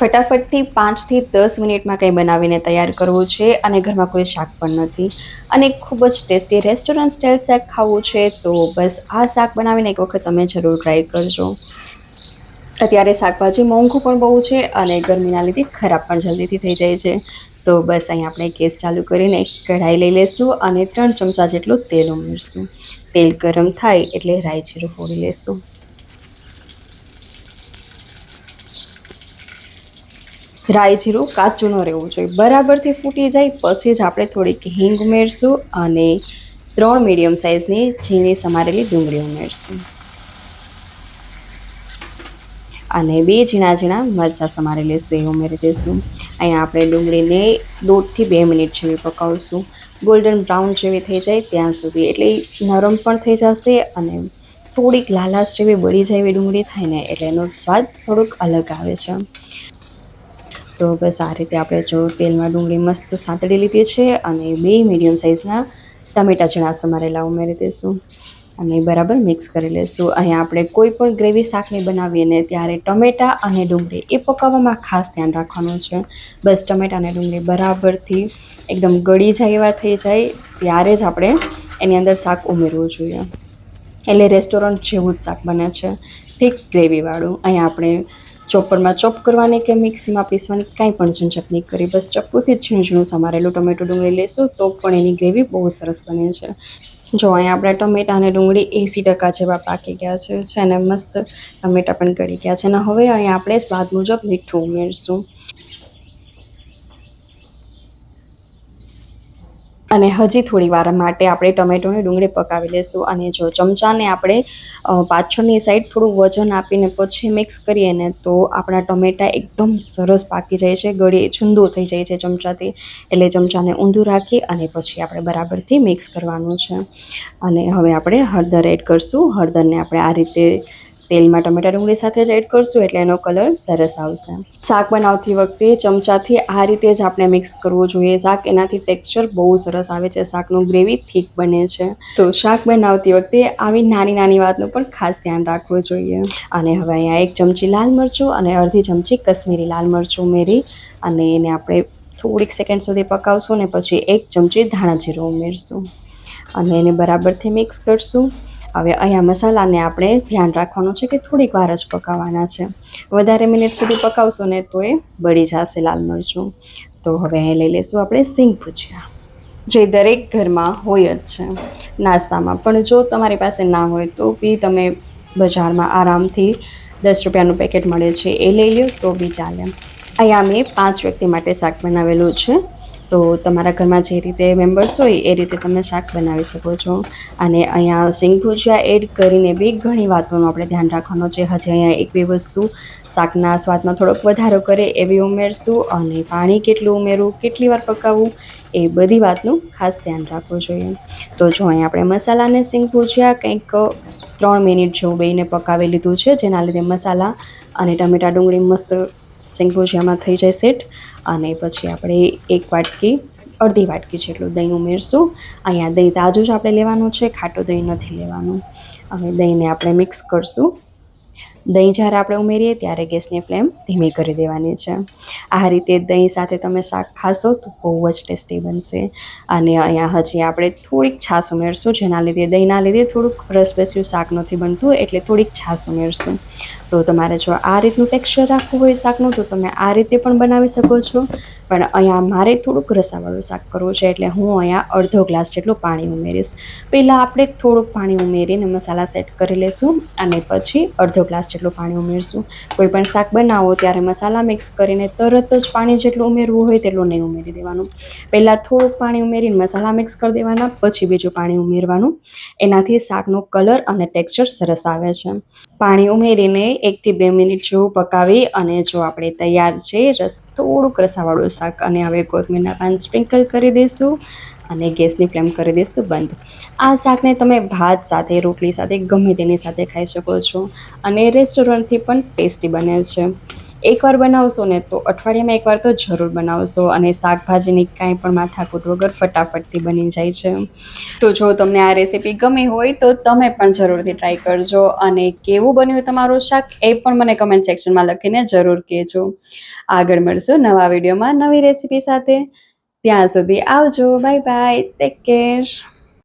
ફટાફટથી 5 થી 10 મિનિટમાં કંઈ બનાવીને તૈયાર કરવું છે અને ઘરમાં કોઈ શાક પણ નથી અને ખૂબ જ ટેસ્ટી રેસ્ટોરન્ટ સ્ટાઇલ શાક ખાવું છે તો બસ આ શાક બનાવીને એક વખત તમે જરૂર ટ્રાય કરજો. અત્યારે શાકભાજી મોંઘું પણ બહુ છે અને ગરમીના લીધે ખરાબ પણ જલ્દીથી થઈ જાય છે. તો બસ અહીં આપણે ગેસ ચાલુ કરીને કઢાઈ લઈ લઈશું અને 3 ચમચા જેટલું તેલ ઉમેરશું. તેલ ગરમ થાય એટલે રાઈ જીરું ફોડી લઈશું. રાઈ જીરું કાચું ન રહેવું જોઈએ, બરાબરથી ફૂટી જાય પછી જ આપણે થોડીક હિંગ ઉમેરશું અને 3 મીડિયમ સાઇઝની ઝીણી સમારેલી ડુંગળી ઉમેરશું અને 2 ઝીણા ઝીણા મરચાં સમારી લઈશું એ ઉમેરી દઈશું. અહીંયા આપણે ડુંગળીને 1.5 થી 2 મિનિટ જેવી પકાવશું, ગોલ્ડન બ્રાઉન જેવી થઈ જાય ત્યાં સુધી, એટલે નરમ પણ થઈ જશે અને થોડીક લાલાશ જેવી બળી જાય એવી ડુંગળી થાય ને એટલે એનો સ્વાદ થોડોક અલગ આવે છે. તો બસ આ રીતે આપણે જો તેલમાં ડુંગળી મસ્ત સાંતળી લીધી છે અને 2 મીડિયમ સાઇઝના ટામેટા ઝીણા સમારેલા ઉમેરી દઈશું અને બરાબર મિક્સ કરી લઈશું. અહીંયા આપણે કોઈ પણ ગ્રેવી શાકની બનાવીએ ને ત્યારે ટમેટાં અને ડુંગળી એ પકાવવામાં ખાસ ધ્યાન રાખવાનું છે. બસ ટમેટાં અને ડુંગળી બરાબરથી એકદમ ગળી જાય એવા થઈ જાય ત્યારે જ આપણે એની અંદર શાક ઉમેરવું જોઈએ, એટલે રેસ્ટોરન્ટ જેવું જ શાક બને છે, થીક ગ્રેવીવાળું. અહીંયા આપણે ચોપરમાં ચોપ કરવાની કે મિક્સીમાં પીસવાની કાંઈ પણ ઝંઝટ નહીં કરી, બસ ચપ્પુથી જ ઝીણું ઝીણું સમારેલું ટમેટું ડુંગળી લેશું તો પણ એની ગ્રેવી બહુ સરસ બને છે. જો અહીંયા આપણા ટમેટાં અને ડુંગળી 80% જેવા પાકી ગયા છે અને મસ્ત ટમેટાં પણ ગળી ગયા છે અને હવે અહીંયા આપણે સ્વાદ મુજબ મીઠું ઉમેરશું અને હજી થોડી વાર માટે આપણે ટમેટોની ડુંગળી પકાવી લઈશું. અને જો ચમચાને આપણે પાછળની સાઈડ થોડું વજન આપીને પછી મિક્સ કરીએ ને તો આપણા ટમેટાં એકદમ સરસ પાકી જાય છે, ગળી છૂંદો થઈ જાય છે ચમચાથી, એટલે ચમચાને ઊંધું રાખી અને પછી આપણે બરાબરથી મિક્સ કરવાનું છે. અને હવે આપણે હળદર એડ કરશું. હળદરને આપણે આ રીતે તેલમાં ટમેટા ડુંગળી સાથે જ એડ કરશું એટલે એનો કલર સરસ આવશે. શાક બનાવતી વખતે ચમચાથી આ રીતે જ આપણે મિક્સ કરવું જોઈએ શાક, એનાથી ટેક્સચર બહુ સરસ આવે છે, શાકનું ગ્રેવી થીક બને છે. તો શાક બનાવતી વખતે આવી નાની નાની વાતનું પણ ખાસ ધ્યાન રાખવું જોઈએ. અને હવે અહીંયા 1 ચમચી લાલ મરચું અને અડધી ચમચી કશ્મીરી લાલ મરચું ઉમેરી અને એને આપણે થોડીક સેકન્ડ સુધી પકાવશું ને પછી 1 ચમચી ધાણા જીરું ઉમેરશું અને એને બરાબરથી મિક્સ કરશું. હવે અહીંયા મસાલાને આપણે ધ્યાન રાખવાનું છે કે થોડીક વાર જ પકાવવાના છે, વધારે મિનિટ સુધી પકાવશો ને તો એ બળી જશે લાલ મરચું. તો હવે અહીં લઈ લઈશું આપણે સિંગ ભુજિયા, જે દરેક ઘરમાં હોય જ છે નાસ્તામાં, પણ જો તમારી પાસે ના હોય તો બી તમે બજારમાં આરામથી 10 રૂપિયાનું પેકેટ મળે છે એ લઈ લો તો બી ચાલે. અહીંયા મેં 5 વ્યક્તિ માટે શાક બનાવેલું છે, તો તમારા ઘરમાં જે રીતે મેમ્બર્સ હોય એ રીતે તમે શાક બનાવી શકો છો. અને અહીંયા સિંગ ભુજિયા એડ કરીને બી ઘણી વાતોનું આપણે ધ્યાન રાખવાનું છે. હજી અહીંયા 1-2 વસ્તુ શાકના સ્વાદમાં થોડોક વધારો કરે એવી ઉમેરશું અને પાણી કેટલું ઉમેરવું, કેટલી વાર પકાવવું એ બધી વાતનું ખાસ ધ્યાન રાખવું જોઈએ. તો જો અહીં આપણે મસાલાને સિંગ ભુજિયા કંઈક 3 મિનિટ જેવું બેને પકાવી લીધું છે, જેના લીધે મસાલા અને ટમેટા ડુંગળી મસ્ત સિંગ ભુજિયામાં થઈ જાય સેટ. અને પછી આપણે 1 વાટકી જેટલું દહીં ઉમેરશું. અહીંયા દહીં તાજું જ આપણે લેવાનું છે, ખાટું દહીં નથી લેવાનું. હવે દહીંને આપણે મિક્સ કરશું. દહીં જ્યારે આપણે ઉમેરીએ ત્યારે ગેસની ફ્લેમ ધીમી કરી દેવાની છે. આ રીતે દહીં સાથે તમે શાક ખાશો તો બહુ જ ટેસ્ટી બનશે. અને અહીંયા હજી આપણે થોડીક છાશ ઉમેરશું, જેના લીધે દહીંના લીધે થોડુંક રસબેસ્યું શાક નથી બનતું, એટલે થોડીક છાશ ઉમેરશું. તો તમારે જો આ રીતનું ટેક્સચર રાખવું હોય શાકનું તો તમે આ રીતે પણ બનાવી શકો છો, પણ અહીંયા મારે થોડુંક રસાવાળું શાક કરવું છે એટલે હું અહીંયા અડધો ગ્લાસ જેટલું પાણી ઉમેરીશ. પહેલાં આપણે થોડુંક પાણી ઉમેરીને મસાલા સેટ કરી લઈશું અને પછી અડધો ગ્લાસ જેટલું પાણી ઉમેરશું. કોઈ પણ શાક બનાવો ત્યારે મસાલા મિક્સ કરીને તરત જ પાણી જેટલું ઉમેરવું હોય તેટલું નહીં ઉમેરી દેવાનું. પહેલાં થોડુંક પાણી ઉમેરીને મસાલા મિક્સ કરી દેવાના, પછી બીજું પાણી ઉમેરવાનું. એનાથી શાકનો કલર અને ટેક્સચર સરસ આવે છે. પાણી ઉમેરીને 1 થી 2 મિનિટ જેવું પકાવી અને જો આપણે તૈયાર છે થોડુંક રસાવાળું શાક. અને હવે કોથમીરના પાન સ્પ્રિંકલ કરી દઈશું અને ગેસની ફ્લેમ કરી દઈશું બંધ. આ શાકને તમે ભાત સાથે, રોટલી સાથે, ગમે તેની સાથે ખાઈ શકો છો અને રેસ્ટોરન્ટથી પણ ટેસ્ટી બને છે. એકવાર બનાવશો ને તો અઠવાડિયામાં એકવાર તો જરૂર બનાવશો, અને શાકભાજીની કાંઈ પણ માથાકૂટ વગર ફટાફટથી બની જાય છે. તો જો તમને આ રેસીપી ગમી હોય તો તમે પણ જરૂરથી ટ્રાય કરજો, અને કેવું બન્યું તમારું શાક એ પણ મને કમેન્ટ સેક્શનમાં લખીને જરૂર કહેજો. આગળ મળશું નવા વિડીયોમાં નવી રેસીપી સાથે. ત્યાં સુધી આવજો, બાય બાય, ટેક કેર.